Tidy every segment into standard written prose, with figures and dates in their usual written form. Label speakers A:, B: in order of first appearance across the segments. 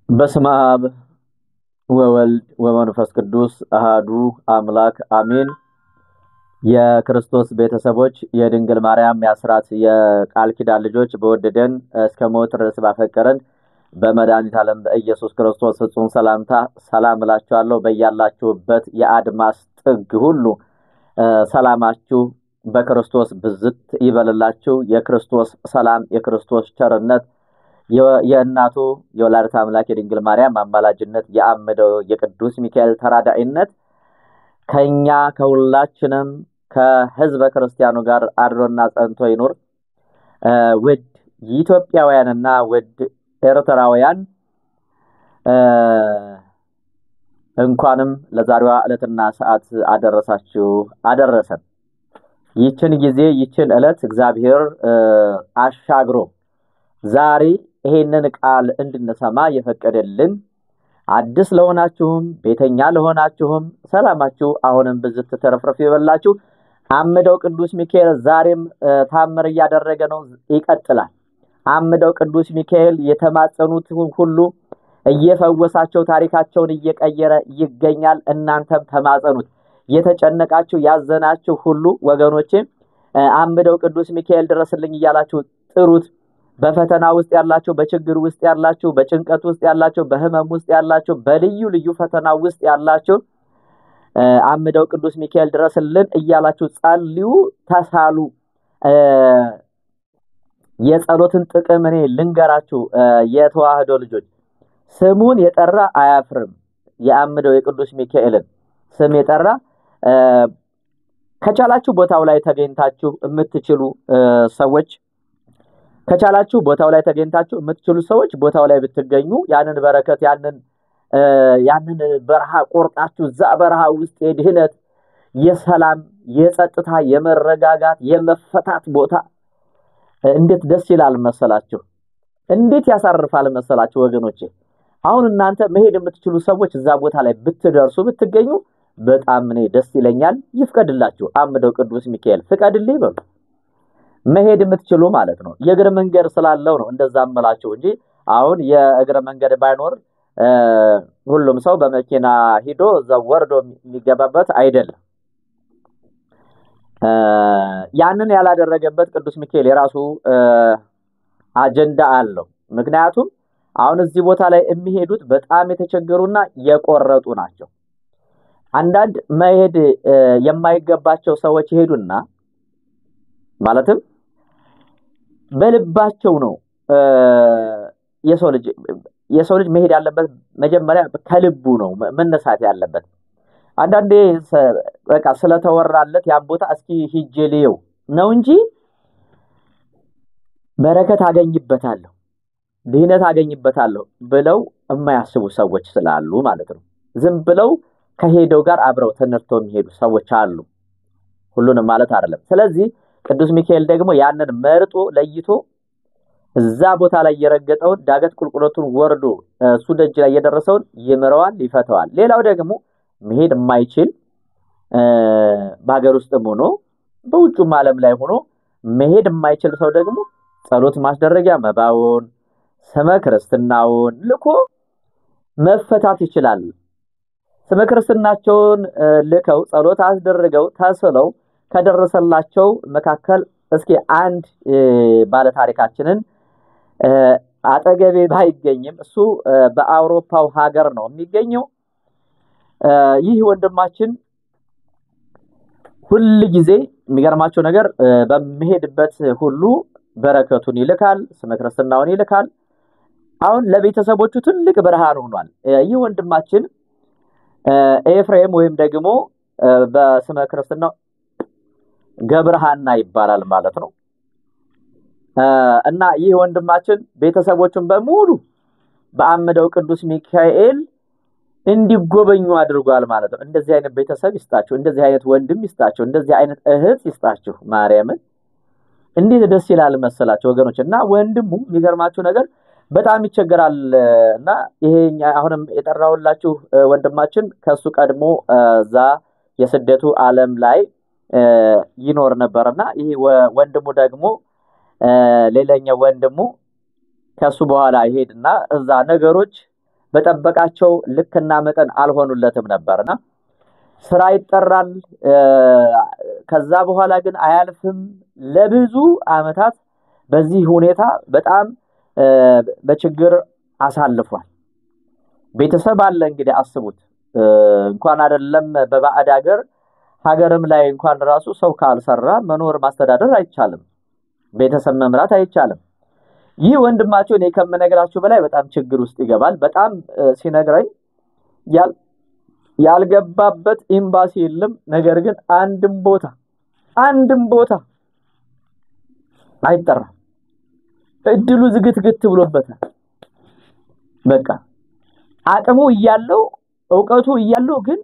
A: በስመ አብ ወወልድ ወመንፈስ ቅዱስ አሃዱ አምላክ አሜን። የክርስቶስ ቤተሰቦች የድንግል ማርያም ያስራት የቃል ኪዳን ልጆች በወደደን እስከ ሞት ድረስ ባፈቀረን በመድኃኒተ ዓለም በኢየሱስ ክርስቶስ ፍጹም ሰላምታ ሰላም እላችኋለሁ። በያላችሁበት የአድማስ ጥግ ሁሉ ሰላማችሁ በክርስቶስ ብዝት ይበልላችሁ። የክርስቶስ ሰላም የክርስቶስ ቸርነት የእናቱ የወላዲተ አምላክ የድንግል ማርያም አማላጅነት የአምደው የቅዱስ ሚካኤል ተራዳኢነት ከኛ ከሁላችንም ከሕዝበ ክርስቲያኑ ጋር አድሮና ጸንቶ ይኑር። ውድ ኢትዮጵያውያንና ውድ ኤርትራውያን እንኳንም ለዛሬዋ ዕለትና ሰዓት አደረሳችሁ አደረሰን። ይችን ጊዜ ይችን ዕለት እግዚአብሔር አሻግሮ ዛሬ ይሄንን ቃል እንድንሰማ የፈቀደልን አዲስ ለሆናችሁም ቤተኛ ለሆናችሁም ሰላማችሁ አሁንም ብዝት ተረፍረፍ ይበላችሁ። አምደው ቅዱስ ሚካኤል ዛሬም ታምር እያደረገ ነው፣ ይቀጥላል። አምደው ቅዱስ ሚካኤል የተማጸኑት ሁሉ እየፈወሳቸው ታሪካቸውን እየቀየረ ይገኛል። እናንተም ተማጸኑት። የተጨነቃችሁ ያዘናችሁ ሁሉ ወገኖቼ አምደው ቅዱስ ሚካኤል ድረስልኝ እያላችሁ ጥሩት። በፈተና ውስጥ ያላችሁ፣ በችግር ውስጥ ያላችሁ፣ በጭንቀት ውስጥ ያላችሁ፣ በህመም ውስጥ ያላችሁ፣ በልዩ ልዩ ፈተና ውስጥ ያላችሁ አምደው ቅዱስ ሚካኤል ድረስልን እያላችሁ ጸልዩ፣ ተሳሉ። የጸሎትን ጥቅም እኔ ልንገራችሁ። የተዋህዶ ልጆች ስሙን የጠራ አያፍርም። የአምደው የቅዱስ ሚካኤልን ስም የጠራ ከቻላችሁ ቦታው ላይ ተገኝታችሁ የምትችሉ ሰዎች ከቻላችሁ ቦታው ላይ ተገኝታችሁ የምትችሉ ሰዎች ቦታው ላይ ብትገኙ ያንን በረከት ያንን በረሃ ቆርጣችሁ እዛ በረሃ ውስጥ የድህነት የሰላም የጸጥታ የመረጋጋት የመፈታት ቦታ እንዴት ደስ ይላል መሰላችሁ! እንዴት ያሳርፋል መሰላችሁ ወገኖቼ! አሁን እናንተ መሄድ የምትችሉ ሰዎች እዛ ቦታ ላይ ብትደርሱ ብትገኙ በጣም እኔ ደስ ይለኛል። ይፍቀድላችሁ። አምደው ቅዱስ ሚካኤል ፍቀድልኝ በሉ። መሄድ የምትችሉ ማለት ነው። የእግር መንገድ ስላለው ነው እንደዛ አመላችሁ እንጂ አሁን የእግር መንገድ ባይኖር ሁሉም ሰው በመኪና ሂዶ እዛው ወርዶ የሚገባበት አይደለም። ያንን ያላደረገበት ቅዱስ ሚካኤል የራሱ አጀንዳ አለው። ምክንያቱም አሁን እዚህ ቦታ ላይ የሚሄዱት በጣም የተቸገሩና የቆረጡ ናቸው። አንዳንድ መሄድ የማይገባቸው ሰዎች ይሄዱና ማለትም በልባቸው ነው የሰው ልጅ መሄድ ያለበት መጀመሪያ ከልቡ ነው መነሳት ያለበት። አንዳንዴ በቃ ስለተወራለት ያን ቦታ እስኪ ሂጄ ልየው ነው እንጂ በረከት አገኝበታለሁ ድህነት አገኝበታለሁ ብለው የማያስቡ ሰዎች ስላሉ ማለት ነው። ዝም ብለው ከሄደው ጋር አብረው ተነርተው የሚሄዱ ሰዎች አሉ። ሁሉንም ማለት አይደለም። ስለዚህ ቅዱስ ሚካኤል ደግሞ ያንን መርጦ ለይቶ እዛ ቦታ ላይ የረገጠውን ዳገት ቁልቁለቱን ወርዶ እሱ ደጅ ላይ የደረሰውን ይምረዋል፣ ይፈተዋል። ሌላው ደግሞ መሄድ የማይችል በሀገር ውስጥም ሆኖ በውጭም ዓለም ላይ ሆኖ መሄድ የማይችል ሰው ደግሞ ጸሎት ማስደረጊያ መባውን ስመ ክርስትናውን ልኮ መፈታት ይችላል። ስመ ክርስትናቸውን ልከው ጸሎት አስደርገው ተስለው ከደረሰላቸው መካከል እስኪ አንድ ባለ ታሪካችንን አጠገቤ ባይገኝም እሱ በአውሮፓው ሀገር ነው የሚገኘው። ይህ ወንድማችን ሁሉ ጊዜ የሚገርማቸው ነገር በመሄድበት ሁሉ በረከቱን ይልካል፣ ስመ ክርስትናውን ይልካል። አሁን ለቤተሰቦቹ ትልቅ ብርሃን ሆኗል። ይህ ወንድማችን ኤፍሬም ወይም ደግሞ በስመ ክርስትናው ገብረሃና ይባላል ማለት ነው። እና ይህ ወንድማችን ቤተሰቦቹን በሙሉ በአምደው ቅዱስ ሚካኤል እንዲጎበኙ አድርጓል ማለት ነው። እንደዚህ አይነት ቤተሰብ ይስጣችሁ፣ እንደዚህ አይነት ወንድም ይስጣችሁ፣ እንደዚህ አይነት እህት ይስጣችሁ። ማርያምን እንዴት ደስ ይላል መሰላችሁ ወገኖች! እና ወንድሙ የሚገርማችሁ ነገር በጣም ይቸገራል። እና ይሄ አሁንም የጠራውላችሁ ወንድማችን ከሱ ቀድሞ እዛ የስደቱ ዓለም ላይ ይኖር ነበርና ይሄ ወንድሙ ደግሞ ሌላኛው ወንድሙ ከሱ በኋላ ይሄድና እዛ ነገሮች በጠበቃቸው ልክና መጠን አልሆኑለትም ነበርና ስራ ይጠራል። ከዛ በኋላ ግን አያልፍም። ለብዙ አመታት በዚህ ሁኔታ በጣም በችግር አሳልፏል። ቤተሰብ አለ እንግዲህ አስቡት። እንኳን አይደለም በባዕድ ሀገርም ላይ እንኳን ራሱ ሰው ካልሰራ መኖር ማስተዳደር አይቻልም። ቤተሰብ መምራት አይቻልም። ይህ ወንድማቸው እኔ ከመነግራችሁ በላይ በጣም ችግር ውስጥ ይገባል። በጣም ሲነግረኝ ያልገባበት ኤምባሲ የለም። ነገር ግን አንድም ቦታ አይጠራም። እድሉ ዝግትግት ብሎበታል። በቃ አቅሙ እያለው ዕውቀቱ እያለው ግን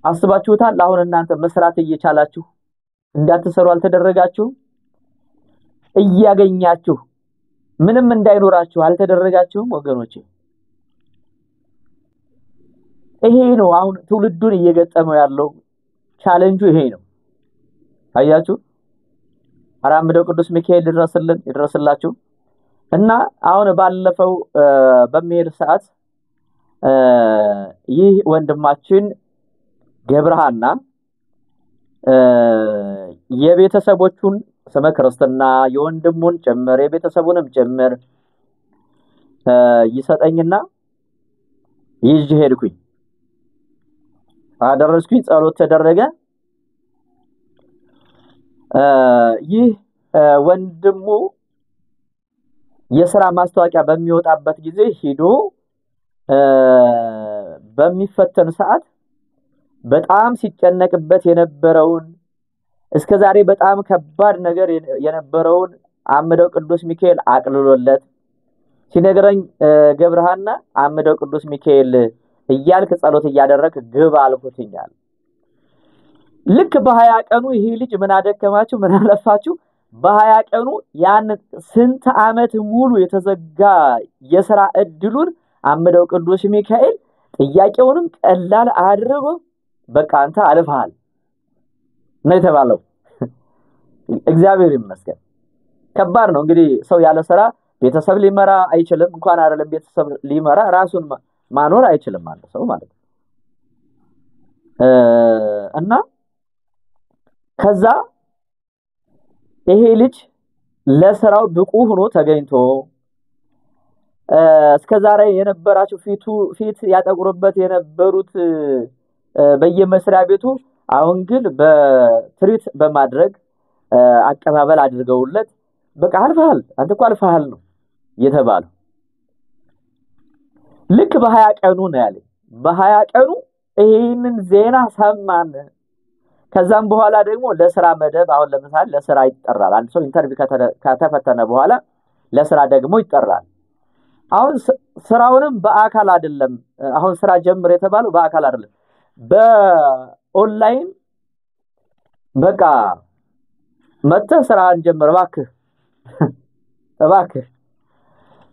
A: አስባችሁታል? አሁን እናንተ መስራት እየቻላችሁ እንዳትሰሩ አልተደረጋችሁም? እያገኛችሁ ምንም እንዳይኖራችሁ አልተደረጋችሁም? ወገኖቼ ይሄ ነው አሁን ትውልዱን እየገጠመው ያለው ቻሌንጁ ይሄ ነው። አያችሁ? አራምደው ቅዱስ ሚካኤል ይድረስላችሁ። እና አሁን ባለፈው በሚሄድ ሰዓት ይህ ወንድማችን ገብረሃና የቤተሰቦቹን ስመ ክርስትና የወንድሙን ጭምር የቤተሰቡንም ጭምር ይሰጠኝና ይዤ ሄድኩኝ። አደረስኩኝ። ጸሎት ተደረገ። ይህ ወንድሙ የሥራ ማስታወቂያ በሚወጣበት ጊዜ ሄዶ በሚፈተን ሰዓት በጣም ሲጨነቅበት የነበረውን እስከዛሬ በጣም ከባድ ነገር የነበረውን አምደው ቅዱስ ሚካኤል አቅልሎለት ሲነግረኝ ገብረሃና አምደው ቅዱስ ሚካኤል እያልክ ጸሎት እያደረክ ግባ አልኩትኛል። ልክ በ20 ቀኑ ይሄ ልጅ ምን አደከማችሁ ምን አለፋችሁ በ20 ቀኑ ያን ስንት ዓመት ሙሉ የተዘጋ የሥራ እድሉን አምደው ቅዱስ ሚካኤል ጥያቄውንም ቀላል አድርጎ በቃ አንተ አልፈሃል ነው የተባለው። እግዚአብሔር ይመስገን። ከባድ ነው እንግዲህ ሰው ያለ ሥራ ቤተሰብ ሊመራ አይችልም። እንኳን አይደለም ቤተሰብ ሊመራ ራሱን ማኖር አይችልም ማለት ሰው ማለት ነው። እና ከዛ ይሄ ልጅ ለሥራው ብቁ ሆኖ ተገኝቶ እስከዛሬ የነበራቸው ፊት ያጠቁሩበት የነበሩት በየመስሪያ ቤቱ አሁን ግን በትሪት በማድረግ አቀባበል አድርገውለት በቃ አልፈሃል አንተ እኮ አልፈሃል ነው የተባለው። ልክ በ20 ቀኑ ነው ያለኝ። በ20 ቀኑ ይሄንን ዜና ሰማን። ከዛም በኋላ ደግሞ ለሥራ መደብ አሁን ለምሳሌ ለሥራ ይጠራል። አንድ ሰው ኢንተርቪው ከተፈተነ በኋላ ለሥራ ደግሞ ይጠራል። አሁን ስራውንም በአካል አይደለም አሁን ስራ ጀምር የተባለው በአካል አይደለም በኦንላይን በቃ መጥተህ ስራን ጀምር እባክህ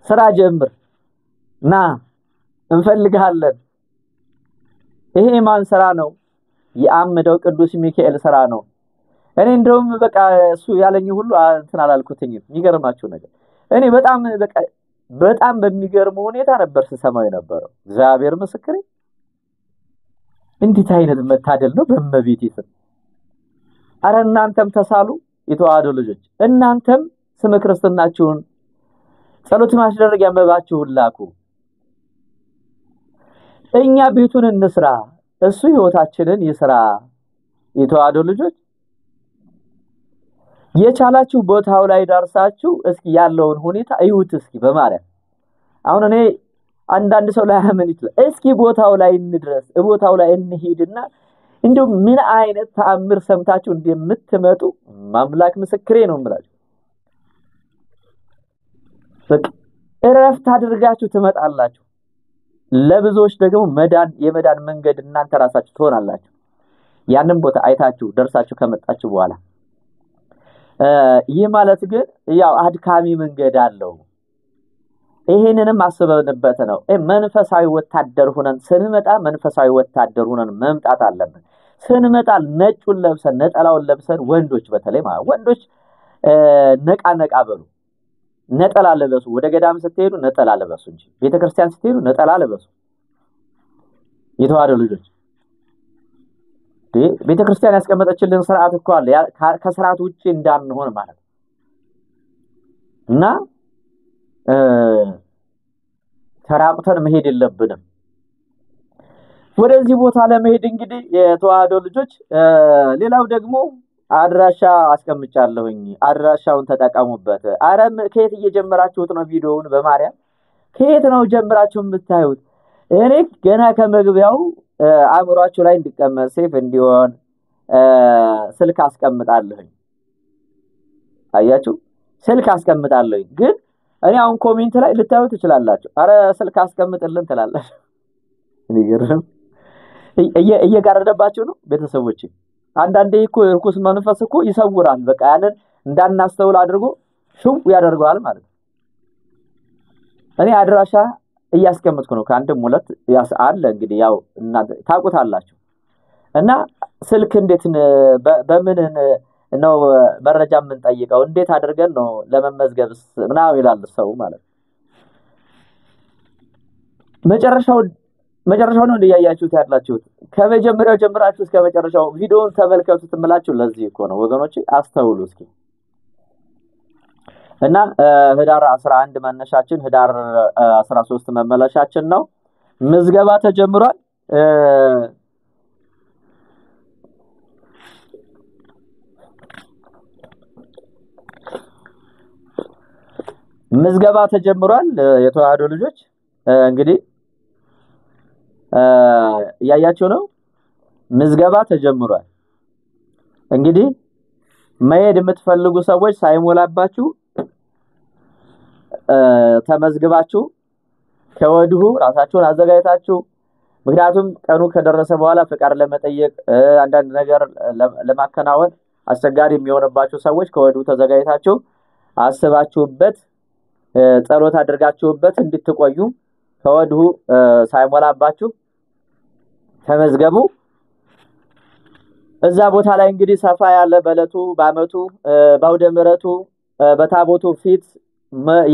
A: ስራ ጀምር ና እንፈልጋለን። ይሄ ማን ስራ ነው? የአምደው ቅዱስ ሚካኤል ስራ ነው። እኔ እንደውም በቃ እሱ ያለኝ ሁሉ እንትን አላልኩትኝም። የሚገርማችሁ ነገር እኔ በጣም በሚገርም ሁኔታ ነበር ስሰማው የነበረው። እግዚአብሔር ምስክሬ እንዴት አይነት መታደል ነው በመቤቴ ስም። አረ እናንተም ተሳሉ የተዋህዶ ልጆች፣ እናንተም ስመ ክርስትናችሁን ጸሎት ማስደረግ ያመባችሁን ላኩ። እኛ ቤቱን እንስራ እሱ ህይወታችንን ይስራ። የተዋህዶ ልጆች የቻላችሁ ቦታው ላይ ደርሳችሁ እስኪ ያለውን ሁኔታ እዩት እስኪ በማርያም። አሁን እኔ አንዳንድ ሰው ላይ አመን ይችላል። እስኪ ቦታው ላይ እንድረስ ቦታው ላይ እንሄድና እንደው ምን አይነት ተአምር ሰምታችሁ እንደምትመጡ ማምላክ ምስክሬ ነው የምላችሁ። በቃ እረፍት አድርጋችሁ ትመጣላችሁ። ለብዙዎች ደግሞ የመዳን መንገድ እናንተ ራሳችሁ ትሆናላችሁ። ያንን ቦታ አይታችሁ ደርሳችሁ ከመጣችሁ በኋላ ይህ ማለት ግን ያው አድካሚ መንገድ አለው። ይሄንንም አስበንበት ነው መንፈሳዊ ወታደር ሆነን ስንመጣ መንፈሳዊ ወታደር ሆነን መምጣት አለብን። ስንመጣ ነጩን ለብሰን ነጠላውን ለብሰን ወንዶች በተለይ ማለት ወንዶች ነቃ በሉ። ነጠላ ለበሱ። ወደ ገዳም ስትሄዱ ነጠላ ለበሱ እንጂ ቤተክርስቲያን ስትሄዱ ነጠላ ለበሱ። የተዋሕዶ ልጆች ቤተክርስቲያን ያስቀመጠችልን ስርዓት እኮ አለ፣ ከስርዓት ውጪ እንዳንሆን ማለት እና ተራቁተን መሄድ የለብንም። ወደዚህ ቦታ ለመሄድ እንግዲህ የተዋሕዶ ልጆች ሌላው ደግሞ አድራሻ አስቀምጫለሁኝ፣ አድራሻውን ተጠቀሙበት። አረም ከየት እየጀመራችሁት ነው? ቪዲዮውን በማርያም ከየት ነው ጀምራችሁ የምታዩት? እኔ ገና ከመግቢያው አእምሯችሁ ላይ እንዲቀመጥ ሴፍ እንዲሆን ስልክ አስቀምጣለሁኝ። አያችሁ፣ ስልክ አስቀምጣለሁኝ። ግን እኔ አሁን ኮሜንት ላይ ልታዩት ትችላላችሁ። አረ ስልክ አስቀምጥልን ትላላችሁ። እኔ ገርም እየጋረደባችሁ ነው ቤተሰቦቼ። አንዳንዴ እኮ እርኩስ መንፈስ እኮ ይሰውራል። በቃ ያንን እንዳናስተውል አድርጎ ሽው ያደርገዋል ማለት ነው። እኔ አድራሻ እያስቀመጥኩ ነው፣ ከአንድም ሁለት አለ። እንግዲህ ያው እናንተ ታውቁታላችሁ። እና ስልክ እንዴት በምን ነው መረጃ የምንጠይቀው? እንዴት አድርገን ነው ለመመዝገብስ ምናምን ይላል ሰው ማለት ነው። መጨረሻው ነው እንዲያያችሁት ያላችሁት። ከመጀመሪያው ጀምራችሁ እስከ መጨረሻው ቪዲዮውን ተመልከቱት እምላችሁ ለዚህ እኮ ነው ወገኖቼ። አስተውሉ እስኪ። እና ህዳር 11 መነሻችን፣ ህዳር 13 መመለሻችን ነው። ምዝገባ ተጀምሯል። ምዝገባ ተጀምሯል። የተዋሕዶ ልጆች እንግዲህ ያያችሁ ነው። ምዝገባ ተጀምሯል። እንግዲህ መሄድ የምትፈልጉ ሰዎች ሳይሞላባችሁ ተመዝግባችሁ ከወዲሁ ራሳችሁን አዘጋጅታችሁ፣ ምክንያቱም ቀኑ ከደረሰ በኋላ ፍቃድ ለመጠየቅ አንዳንድ ነገር ለማከናወን አስቸጋሪ የሚሆንባችሁ ሰዎች ከወዲሁ ተዘጋጅታችሁ አስባችሁበት ጸሎት አድርጋችሁበት እንድትቆዩ ከወዲሁ ሳይሞላባችሁ ተመዝገቡ። እዛ ቦታ ላይ እንግዲህ ሰፋ ያለ በለቱ በአመቱ በአውደ ምሕረቱ በታቦቱ ፊት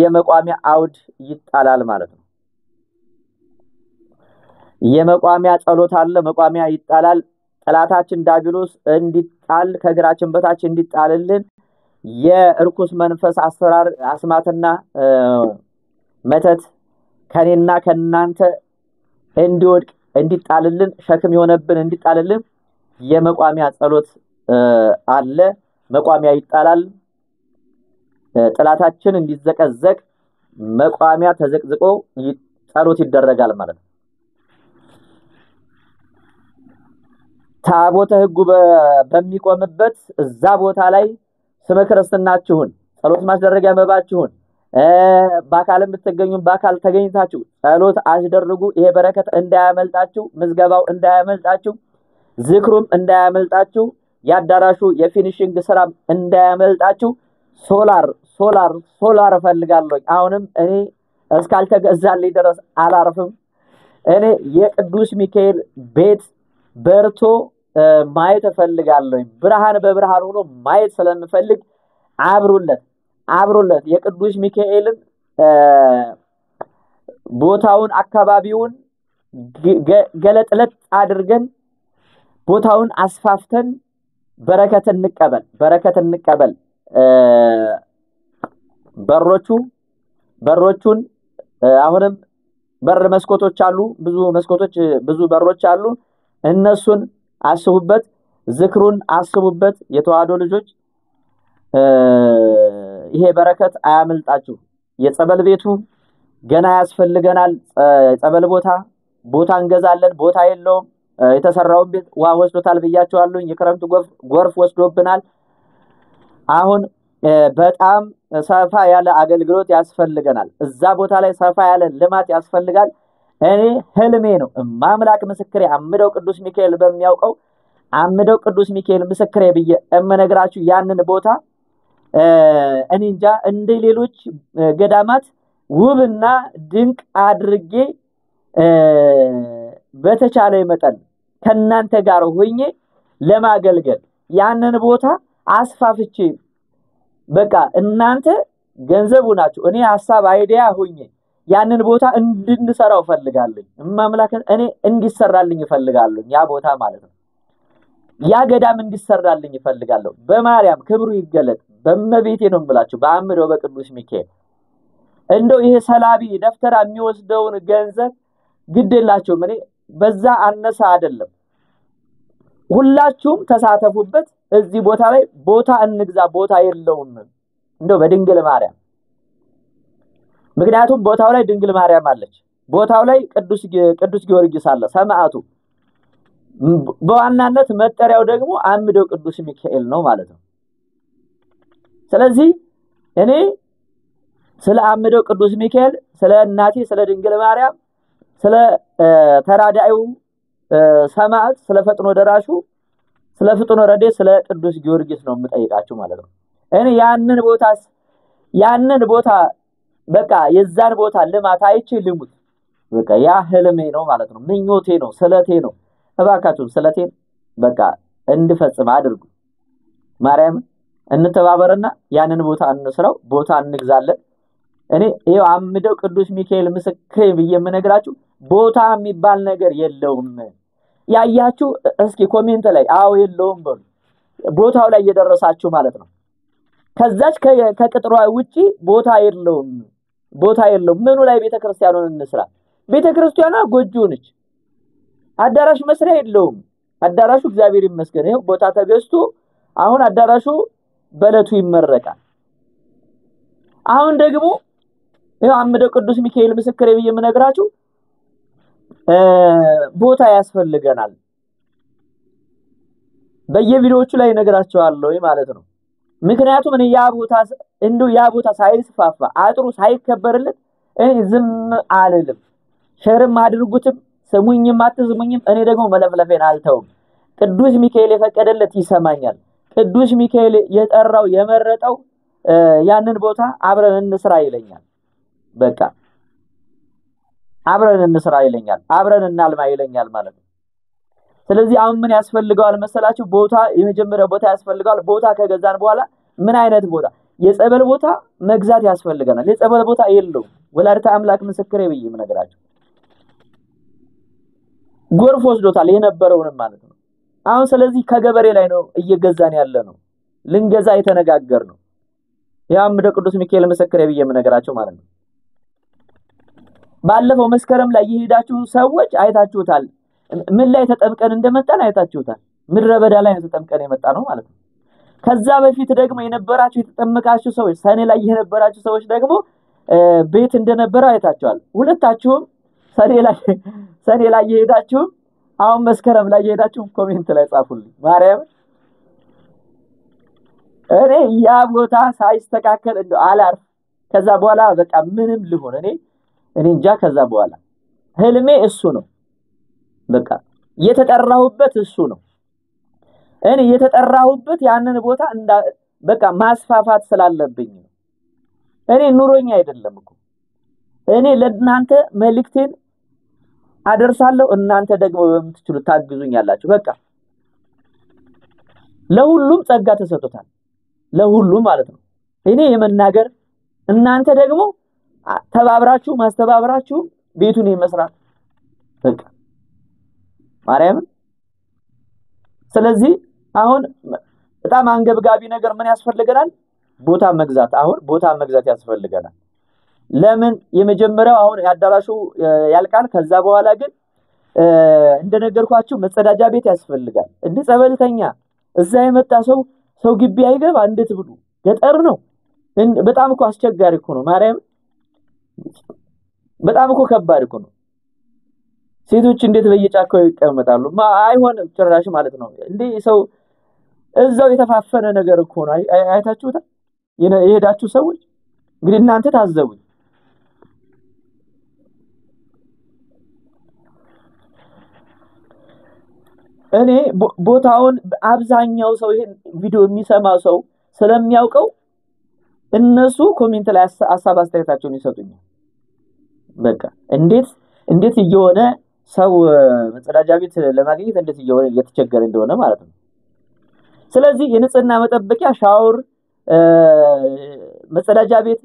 A: የመቋሚያ አውድ ይጣላል ማለት ነው። የመቋሚያ ጸሎት አለ፣ መቋሚያ ይጣላል። ጠላታችን ዲያብሎስ እንዲጣል ከእግራችን በታች እንዲጣልልን የእርኩስ መንፈስ አሰራር አስማትና መተት ከኔና ከናንተ እንዲወድቅ እንዲጣልልን ሸክም የሆነብን እንዲጣልልን የመቋሚያ ጸሎት አለ። መቋሚያ ይጣላል። ጠላታችን እንዲዘቀዘቅ መቋሚያ ተዘቅዝቆ ጸሎት ይደረጋል ማለት ነው። ታቦተ ሕጉ በሚቆምበት እዛ ቦታ ላይ ስመ ክርስትናችሁን ጸሎት ማስደረጊያ መባችሁን በአካል የምትገኙ በአካል ተገኝታችሁ ጸሎት አስደርጉ። ይሄ በረከት እንዳያመልጣችሁ፣ ምዝገባው እንዳያመልጣችሁ፣ ዝክሩም እንዳያመልጣችሁ፣ ያዳራሹ የፊኒሺንግ ስራም እንዳያመልጣችሁ። ሶላር እፈልጋለሁ። አሁንም እኔ እስካልተገዛልኝ ድረስ አላርፍም። እኔ የቅዱስ ሚካኤል ቤት በርቶ ማየት እፈልጋለሁ። ብርሃን በብርሃን ሆኖ ማየት ስለምፈልግ አብሩለት የቅዱስ ሚካኤልን ቦታውን አካባቢውን ገለጥለጥ አድርገን ቦታውን አስፋፍተን በረከት እንቀበል። በሮቹን አሁንም በር መስኮቶች አሉ፣ ብዙ በሮች አሉ። እነሱን አስቡበት፣ ዝክሩን አስቡበት። የተዋሕዶ ልጆች ይሄ በረከት አያመልጣችሁ። የጸበል ቤቱ ገና ያስፈልገናል። ጸበል ቦታ እንገዛለን። ቦታ የለውም። የተሰራውን ቤት ውሃ ወስዶታል ብያችኋለሁ። የክረምቱ ጎርፍ ወስዶብናል። አሁን በጣም ሰፋ ያለ አገልግሎት ያስፈልገናል። እዛ ቦታ ላይ ሰፋ ያለ ልማት ያስፈልጋል። እኔ ህልሜ ነው ማምላክ ምስክሬ፣ አምደው ቅዱስ ሚካኤል በሚያውቀው አምደው ቅዱስ ሚካኤል ምስክሬ ብዬ እመነግራችሁ ያንን ቦታ እኔ እንጃ እንደ ሌሎች ገዳማት ውብና ድንቅ አድርጌ በተቻለ መጠን ከናንተ ጋር ሆኜ ለማገልገል ያንን ቦታ አስፋፍቼ በቃ እናንተ ገንዘቡ ናችሁ። እኔ ሐሳብ አይዲያ ሆኜ ያንን ቦታ እንድንሰራው ፈልጋለሁ። ማምላክን እኔ እንዲሰራልኝ ፈልጋለሁ። ያ ቦታ ማለት ነው። ያ ገዳም እንዲሰራልኝ ፈልጋለሁ። በማርያም ክብሩ ይገለጥ። በመቤቴ ነው የምላችሁ በአምደው በቅዱስ ሚካኤል እንደው ይሄ ሰላቢ ደፍተራ የሚወስደውን ገንዘብ ግድላችሁም እኔ በዛ አነሳ አይደለም። ሁላችሁም ተሳተፉበት። እዚህ ቦታ ላይ ቦታ እንግዛ። ቦታ የለውም እንደው በድንግል ማርያም ምክንያቱም ቦታው ላይ ድንግል ማርያም አለች። ቦታው ላይ ቅዱስ ጊዮርጊስ አለ ሰማዕቱ። በዋናነት መጠሪያው ደግሞ አምደው ቅዱስ ሚካኤል ነው ማለት ነው። ስለዚህ እኔ ስለ አምደው ቅዱስ ሚካኤል ስለ እናቴ ስለ ድንግል ማርያም ስለ ተራዳዩ ሰማዕት ስለ ፈጥኖ ደራሹ ስለ ፍጥኖ ረድኤት ስለ ቅዱስ ጊዮርጊስ ነው የምጠይቃችሁ ማለት ነው። እኔ ያንን ቦታ በቃ የዛን ቦታ ልማት አይቼ ልሙት በቃ ያ ህልሜ ነው ማለት ነው። ምኞቴ ነው ስለቴ ነው። እባካችሁ ስለቴን በቃ እንድፈጽም አድርጉ። ማርያም እንተባበርና ያንን ቦታ እንስራው። ቦታ እንግዛለን። እኔ ይሄው አምደው ቅዱስ ሚካኤል ምስክሬ ብዬ የምነግራችሁ ቦታ የሚባል ነገር የለውም። ያያችሁ እስኪ ኮሜንት ላይ አዎ የለውም በሉ። ቦታው ላይ እየደረሳችሁ ማለት ነው። ከዛች ከቅጥሯ ውጪ ቦታ የለውም። ቦታ የለውም። ምኑ ላይ ቤተክርስቲያኑን እንስራ? ቤተክርስቲያኗ ጎጆ ነች። አዳራሽ መስሪያ የለውም። አዳራሹ እግዚአብሔር ይመስገን ይሄው ቦታ ተገዝቶ አሁን አዳራሹ በለቱ ይመረቃል። አሁን ደግሞ ይሄው አምደው ቅዱስ ሚካኤል ምስክሬ ብዬ የምነግራችሁ ቦታ ያስፈልገናል። በየቪዲዮዎቹ ላይ ነግራቸዋለሁ ማለት ነው። ምክንያቱም እኔ ያ ቦታ ሳይስፋፋ አጥሩ ሳይከበርለት እኔ ዝም አልልም። ሸርም አድርጉትም ስሙኝም አትስሙኝም እኔ ደግሞ መለፍለፌን አልተውም። ቅዱስ ሚካኤል የፈቀደለት ይሰማኛል። ቅዱስ ሚካኤል የጠራው የመረጠው ያንን ቦታ አብረን እንስራ ይለኛል። በቃ አብረን እንስራ ይለኛል። አብረን እናልማ ይለኛል ማለት ነው። ስለዚህ አሁን ምን ያስፈልጋል መሰላችሁ? ቦታ የመጀመሪያው ቦታ ያስፈልጋል። ቦታ ከገዛን በኋላ ምን አይነት ቦታ? የጸበል ቦታ መግዛት ያስፈልገናል። የጸበል ቦታ የለው ወላዲተ አምላክ ምስክሬ ብዬ የምነግራችሁ ጎርፍ ወስዶታል የነበረውንም ማለት ነው። አሁን ስለዚህ ከገበሬ ላይ ነው እየገዛን ያለ ነው። ልንገዛ የተነጋገር ነው። አምደው ቅዱስ ሚካኤል ምስክሬ ብዬ የምነግራችሁ ማለት ነው። ባለፈው መስከረም ላይ የሄዳችሁ ሰዎች አይታችሁታል። ምን ላይ ተጠምቀን እንደመጣን አይታችሁታል። ምድረ በዳ ላይ ተጠምቀን የመጣ ነው ማለት ነው። ከዛ በፊት ደግሞ የነበራችሁ የተጠመቃችሁ ሰዎች ሰኔ ላይ የነበራችሁ ሰዎች ደግሞ ቤት እንደነበረ አይታችኋል። ሁለታችሁም ሰኔ ላይ የሄዳችሁ አሁን መስከረም ላይ የሄዳችሁ ኮሜንት ላይ ጻፉልኝ። ማርያም እኔ ያ ቦታ ሳይስተካከል አላርፍ። ከዛ በኋላ በቃ ምንም ልሆን እኔ እንጃ። ከዛ በኋላ ህልሜ እሱ ነው። በቃ የተጠራሁበት እሱ ነው። እኔ የተጠራሁበት ያንን ቦታ በቃ ማስፋፋት ስላለብኝ ነው። እኔ ኑሮኛ አይደለም እኮ እኔ ለእናንተ መልእክቴን አደርሳለሁ። እናንተ ደግሞ በምትችሉት ታግዙኛላችሁ። በቃ ለሁሉም ጸጋ ተሰጥቷል። ለሁሉም ማለት ነው። እኔ የመናገር እናንተ ደግሞ ተባብራችሁ ማስተባብራችሁ ቤቱን የመስራት በቃ ማርያም። ስለዚህ አሁን በጣም አንገብጋቢ ነገር ምን ያስፈልገናል? ቦታ መግዛት። አሁን ቦታ መግዛት ያስፈልገናል። ለምን? የመጀመሪያው አሁን ያዳራሹ ያልቃል። ከዛ በኋላ ግን እንደነገርኳችሁ መጸዳጃ ቤት ያስፈልጋል። እንዴ ጸበልተኛ እዛ የመጣ ሰው ግቢ አይገባ እንዴት ብሉ? ገጠር ነው። በጣም እኮ አስቸጋሪ እኮ ነው ማርያም። በጣም እኮ ከባድ እኮ ነው። ሴቶች እንዴት በየጫካው ይቀመጣሉ? አይሆንም ጭራሽ ማለት ነው። እንዴ ሰው እዛው የተፋፈነ ነገር እኮ ነው። አይታችሁታል የሄዳችሁ ሰዎች? እንግዲህ እናንተ ታዘቡኝ። እኔ ቦታውን አብዛኛው ሰው ይሄን ቪዲዮ የሚሰማ ሰው ስለሚያውቀው እነሱ ኮሜንት ላይ ሐሳብ አስተያየታቸውን ይሰጡኛል። በቃ እንዴት እየሆነ ሰው መጸዳጃ ቤት ለማግኘት እንዴት እየሆነ እየተቸገረ እንደሆነ ማለት ነው። ስለዚህ የንጽህና መጠበቂያ ሻወር መጸዳጃ ቤት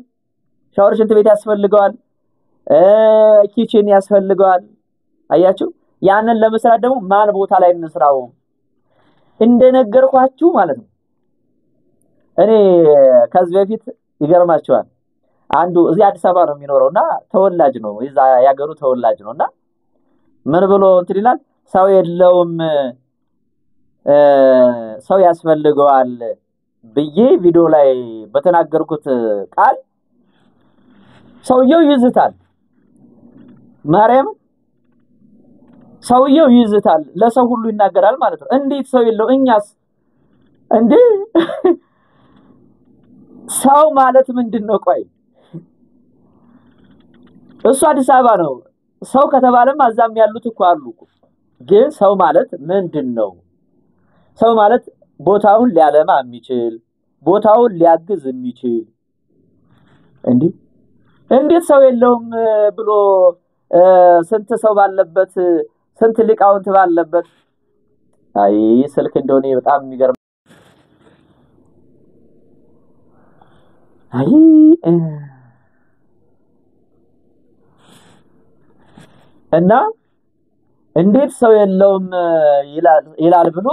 A: ሻወር ሽንት ቤት ያስፈልገዋል ኪችን ያስፈልገዋል አያችሁ ያንን ለመስራት ደግሞ ማን ቦታ ላይ እንስራው እንደነገርኳችሁ ማለት ነው እኔ ከዚህ በፊት ይገርማችኋል አንዱ እዚህ አዲስ አበባ ነው የሚኖረውና ተወላጅ ነው እዛ ያገሩ ተወላጅ ነውና ምን ብሎ እንትን ይላል ሰው የለውም ሰው ያስፈልገዋል ብዬ ቪዲዮ ላይ በተናገርኩት ቃል ሰውየው ይዝታል ማርያም ሰውየው ይዝታል ለሰው ሁሉ ይናገራል ማለት ነው እንዴት ሰው የለው እኛስ እንዴ ሰው ማለት ምንድነው ቆይ እሱ አዲስ አበባ ነው ሰው ከተባለም አዛም ያሉት እኮ አሉ ግን ሰው ማለት ምንድነው ሰው ማለት ቦታውን ሊያለማ የሚችል ቦታውን ሊያግዝ የሚችል እንዴት ሰው የለውም ብሎ ስንት ሰው ባለበት ስንት ሊቃውንት ባለበት አይ ስልክ እንደሆነ በጣም የሚገርም አይ እና እንዴት ሰው የለውም ይላል ብሎ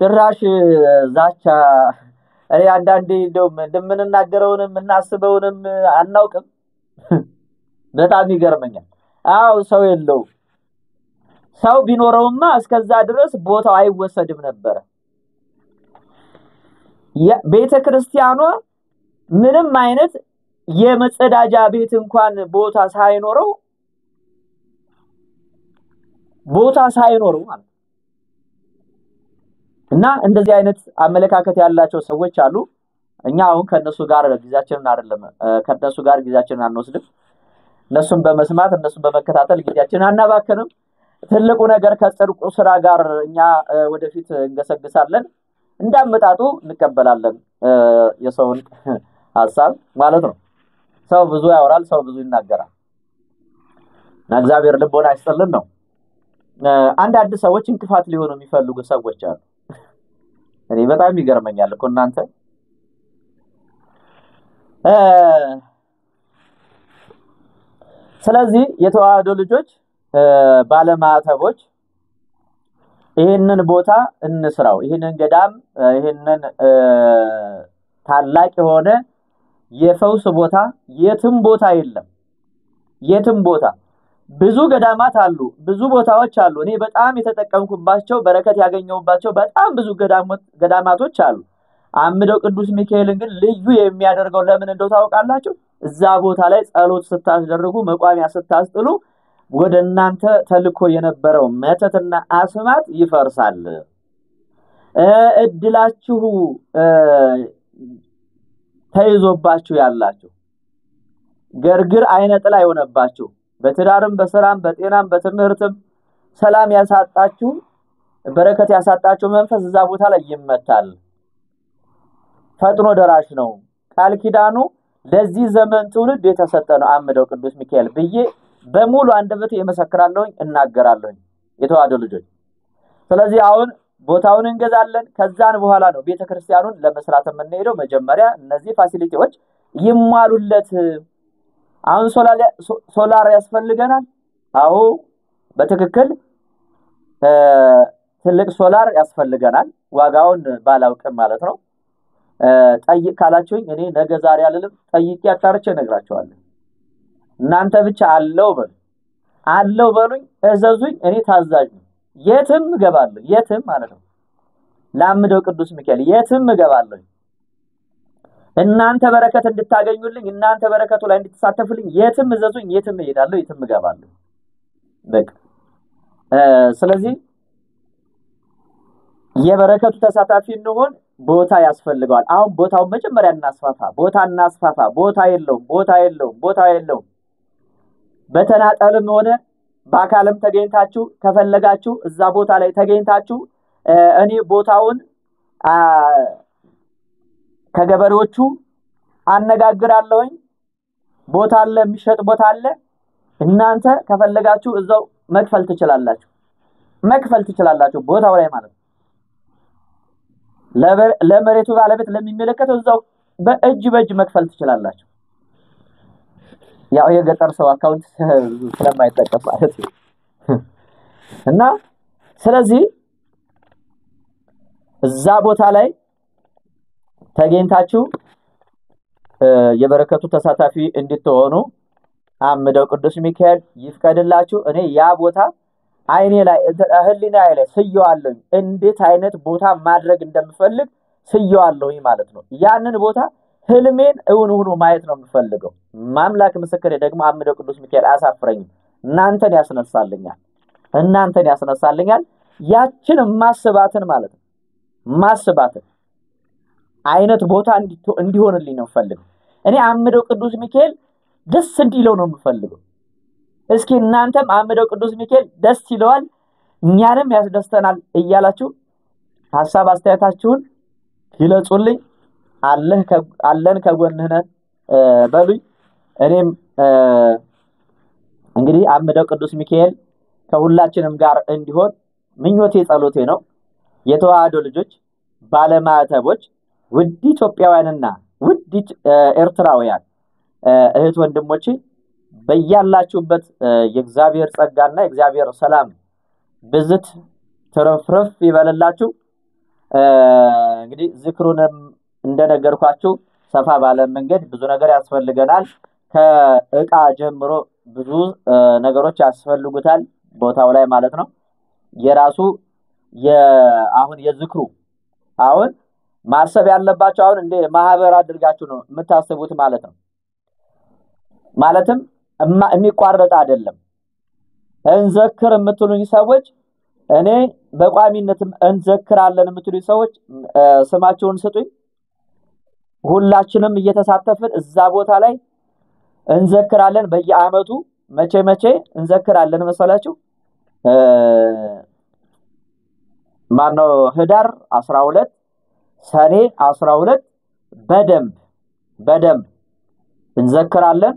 A: ፍራሽ ዛቻ እኔ አንዳንዴ እንደምንናገረውንም እናስበውንም አናውቅም በጣም ይገርመኛል አው ሰው የለው ሰው ቢኖረውማ እስከዛ ድረስ ቦታው አይወሰድም ነበር ቤተክርስቲያኗ ምንም አይነት የመጸዳጃ ቤት እንኳን ቦታ ሳይኖረው ማለት እና እንደዚህ አይነት አመለካከት ያላቸው ሰዎች አሉ እኛ አሁን ከነሱ ጋር ጊዜያችንን አይደለም ከነሱ ጋር ጊዜያችንን አንወስድም እነሱን በመስማት እነሱን በመከታተል ጊዜያችንን አናባከንም ትልቁ ነገር ከጽድቁ ስራ ጋር እኛ ወደፊት እንገሰግሳለን እንዳመጣጡ እንቀበላለን የሰውን ሐሳብ ማለት ነው ሰው ብዙ ያወራል ሰው ብዙ ይናገራል እግዚአብሔር ልቦና ይስጥልን ነው አንዳንድ ሰዎች እንቅፋት ሊሆኑ የሚፈልጉ ሰዎች አሉ እኔ በጣም ይገርመኛል እኮ እናንተ ስለዚህ የተዋህዶ ልጆች ባለማተቦች ይሄንን ቦታ እንስራው ይሄንን ገዳም ይሄንን ታላቅ የሆነ የፈውስ ቦታ የትም ቦታ የለም የትም ቦታ ብዙ ገዳማት አሉ ብዙ ቦታዎች አሉ እኔ በጣም የተጠቀምኩባቸው በረከት ያገኘሁባቸው በጣም ብዙ ገዳማቶች አሉ አምደው ቅዱስ ሚካኤልን ግን ልዩ የሚያደርገው ለምን እንደው ታውቃላችሁ እዛ ቦታ ላይ ጸሎት ስታስደርጉ መቋሚያ ስታስጥሉ ወደናንተ ተልኮ የነበረው መተትና አስማት ይፈርሳል እድላችሁ ተይዞባችሁ ያላችሁ ገርግር አይነጥላ ይሆነባችሁ በትዳርም በሰላም በጤናም በትምህርትም ሰላም ያሳጣችሁ በረከት ያሳጣችሁ መንፈስ እዛ ቦታ ላይ ይመታል ፈጥኖ ደራሽ ነው ቃል ኪዳኑ ለዚህ ዘመን ትውልድ የተሰጠ ነው አምደው ቅዱስ ሚካኤል ብዬ በሙሉ አንደበቴ እመሰክራለሁ እናገራለሁ የተዋህዶ ልጆች ስለዚህ አሁን ቦታውን እንገዛለን ከዛን በኋላ ነው ቤተክርስቲያኑን ለመስራት የምንሄደው መጀመሪያ እነዚህ ፋሲሊቲዎች ይሟሉለት አሁን ሶላር ያስፈልገናል አዎ በትክክል ትልቅ ሶላር ያስፈልገናል ዋጋውን ባላውቅም ማለት ነው ጠይቅ ካላችሁኝ እኔ ነገ ዛሬ አልልም ጠይቄ አጣርቼ ነግራችኋለሁ እናንተ ብቻ አለው በሉኝ እዘዙኝ እኔ ታዛዥ የትም ገባለሁ የትም ማለት ነው ላምደው ቅዱስ ሚካኤል የትም ገባለሁ እናንተ በረከት እንድታገኙልኝ እናንተ በረከቱ ላይ እንድትሳተፉልኝ የትም እዘዙኝ የትም እሄዳለሁ የትም ገባለሁ በቃ ስለዚህ የበረከቱ ተሳታፊ እንሆን ቦታ ያስፈልጋል አሁን ቦታው መጀመሪያ እናስፋፋ ቦታ የለውም በተናጠልም ሆነ በአካልም ተገኝታችሁ ከፈለጋችሁ እዛ ቦታ ላይ ተገኝታችሁ እኔ ቦታውን ከገበሬዎቹ አነጋግራለሁኝ ቦታ አለ የሚሸጥ ቦታ አለ እናንተ ከፈለጋችሁ እዛው መክፈል ትችላላችሁ ቦታው ላይ ማለት ለመሬቱ ባለቤት ለሚመለከተው እዛው በእጅ በእጅ መክፈል ትችላላችሁ። ያው የገጠር ሰው አካውንት ስለማይጠቀም ማለት ነው። እና ስለዚህ እዛ ቦታ ላይ ተገኝታችሁ የበረከቱ ተሳታፊ እንድትሆኑ አምደው ቅዱስ ሚካኤል ይፍቀድላችሁ። እኔ ያ ቦታ አይኔ ላይ ህሊናዬ ላይ ስየዋለሁ፣ እንዴት አይነት ቦታ ማድረግ እንደምፈልግ ስየዋለሁ ማለት ነው። ያንን ቦታ ህልሜን እውን ሆኖ ማየት ነው የምፈልገው። ማምላክ ምስክሬ ደግሞ አምደው ቅዱስ ሚካኤል አያሳፍረኝም። እናንተን ያስነሳልኛል ያችን ማስባትን ማለት ነው። ማስባትን አይነት ቦታ እንዲሆንልኝ ነው የምፈልገው። እኔ አምደው ቅዱስ ሚካኤል ደስ እንዲለው ነው የምፈልገው። እስኪ እናንተም አምደው ቅዱስ ሚካኤል ደስ ይለዋል እኛንም ያስደስተናል እያላችሁ ሐሳብ አስተያየታችሁን ግለጹልኝ። አለን ከጎንህ ነን በሉኝ። እኔም እንግዲህ አምደው ቅዱስ ሚካኤል ከሁላችንም ጋር እንዲሆን ምኞቴ ጸሎቴ ነው። የተዋህዶ ልጆች ባለማዕተቦች ውድ ኢትዮጵያውያንና ውድ ኤርትራውያን እህት ወንድሞቼ በእያላችሁበት የእግዚአብሔር ጸጋና የእግዚአብሔር ሰላም ብዝት ትረፍረፍ ይበልላችሁ። እንግዲህ ዝክሩንም እንደነገርኳችሁ ሰፋ ባለ መንገድ ብዙ ነገር ያስፈልገናል። ከእቃ ጀምሮ ብዙ ነገሮች ያስፈልጉታል ቦታው ላይ ማለት ነው። የራሱ አሁን የዝክሩ አሁን ማሰብ ያለባችሁ አሁን እንደ ማህበር አድርጋችሁ ነው የምታስቡት ማለት ነው። ማለትም የሚቋረጥ አይደለም። እንዘክር የምትሉኝ ሰዎች እኔ በቋሚነትም እንዘክራለን የምትሉኝ ሰዎች ስማችሁን ስጡኝ። ሁላችንም እየተሳተፍን እዛ ቦታ ላይ እንዘክራለን። በየአመቱ መቼ እንዘክራለን መሰላችሁ? ማነው ህዳር 12 ሰኔ 12 በደንብ እንዘክራለን።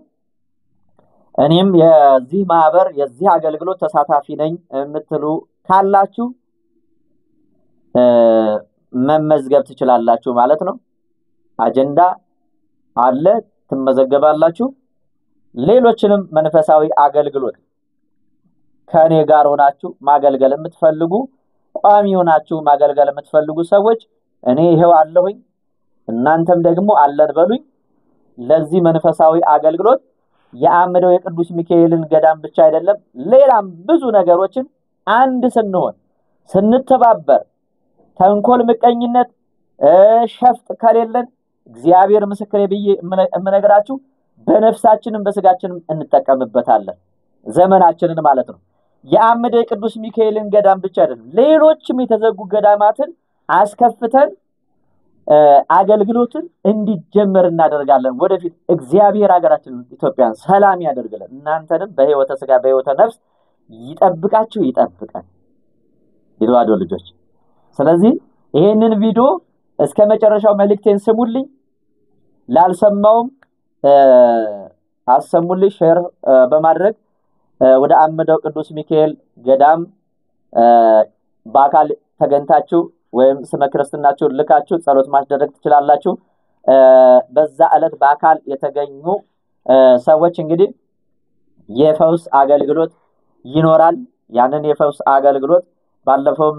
A: እኔም የዚህ ማህበር የዚህ አገልግሎት ተሳታፊ ነኝ የምትሉ ካላችሁ መመዝገብ ትችላላችሁ ማለት ነው። አጀንዳ አለ፣ ትመዘገባላችሁ። ሌሎችንም መንፈሳዊ አገልግሎት ከኔ ጋር ሆናችሁ ማገልገል የምትፈልጉ ቋሚ ሆናችሁ ማገልገል የምትፈልጉ ሰዎች እኔ ይሄው አለሁኝ፣ እናንተም ደግሞ አለን በሉኝ። ለዚህ መንፈሳዊ አገልግሎት የአምደው የቅዱስ ሚካኤልን ገዳም ብቻ አይደለም ሌላም ብዙ ነገሮችን አንድ ስንሆን ስንተባበር ተንኮል ምቀኝነት ሸፍጥ ከሌለን እግዚአብሔር ምስክሬ ብዬ እምነግራችሁ በነፍሳችንም በስጋችንም እንጠቀምበታለን ዘመናችንን ማለት ነው። የአምደው የቅዱስ ሚካኤልን ገዳም ብቻ አይደለም ሌሎችም የተዘጉ ገዳማትን አስከፍተን አገልግሎትን እንዲጀመር እናደርጋለን። ወደፊት እግዚአብሔር ሀገራችንን ኢትዮጵያን ሰላም ያደርግልን። እናንተንም በህይወተ ስጋ በህይወተ ነፍስ ይጠብቃችሁ ይጠብቃል የተዋህዶ ልጆች። ስለዚህ ይሄንን ቪዲዮ እስከ መጨረሻው መልእክቴን ስሙልኝ፣ ላልሰማውም አሰሙልኝ። ሼር በማድረግ ወደ አምደው ቅዱስ ሚካኤል ገዳም በአካል ተገኝታችሁ ወይም ስመ ክርስትናችሁን ልካችሁ ጸሎት ማስደረግ ትችላላችሁ። በዛ ዕለት በአካል የተገኙ ሰዎች እንግዲህ የፈውስ አገልግሎት ይኖራል። ያንን የፈውስ አገልግሎት ባለፈው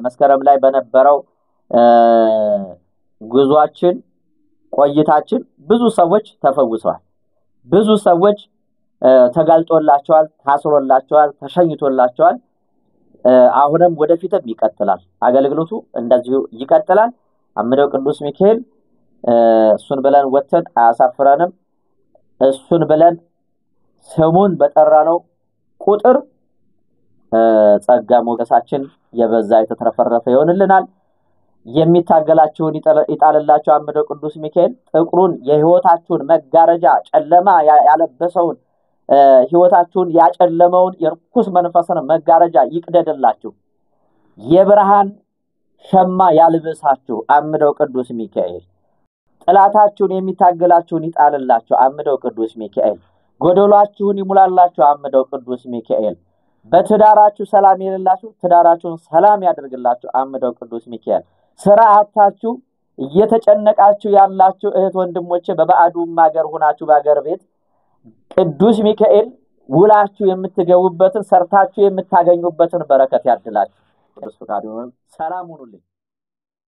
A: መስከረም ላይ በነበረው ጉዟችን ቆይታችን ብዙ ሰዎች ተፈውሰዋል። ብዙ ሰዎች ተጋልጦላቸዋል፣ ታስሮላቸዋል፣ ተሸኝቶላቸዋል። አሁንም ወደፊትም ይቀጥላል አገልግሎቱ እንደዚሁ ይቀጥላል። አምደው ቅዱስ ሚካኤል እሱን ብለን ወተን አያሳፍረንም። እሱን ብለን ስሙን በጠራነው ቁጥር ጸጋ ሞገሳችን የበዛ የተተረፈረፈ ይሆንልናል። የሚታገላችሁን ይጣልላችሁ አምደው ቅዱስ ሚካኤል ጥቁሩን የህይወታችሁን መጋረጃ ጨለማ ያለበሰውን ህይወታችሁን ያጨለመውን የርኩስ መንፈስን መጋረጃ ይቅደድላችሁ። የብርሃን ሸማ ያልብሳችሁ አምደው ቅዱስ ሚካኤል። ጥላታችሁን የሚታገላችሁን ይጣልላችሁ አምደው ቅዱስ ሚካኤል። ጎደሏችሁን ይሙላላችሁ አምደው ቅዱስ ሚካኤል። በትዳራችሁ ሰላም የሌላችሁ ትዳራችሁን ሰላም ያደርግላችሁ አምደው ቅዱስ ሚካኤል። ስራ አጣችሁ እየተጨነቃችሁ ያላችሁ እህት ወንድሞቼ በባዕዱም ሀገር ሆናችሁ በአገር ቤት ቅዱስ ሚካኤል ውላችሁ የምትገቡበትን ሰርታችሁ የምታገኙበትን በረከት ያድላችሁ። ቅዱስ ፈቃዱ ይሁን። ሰላም ሁኑልኝ።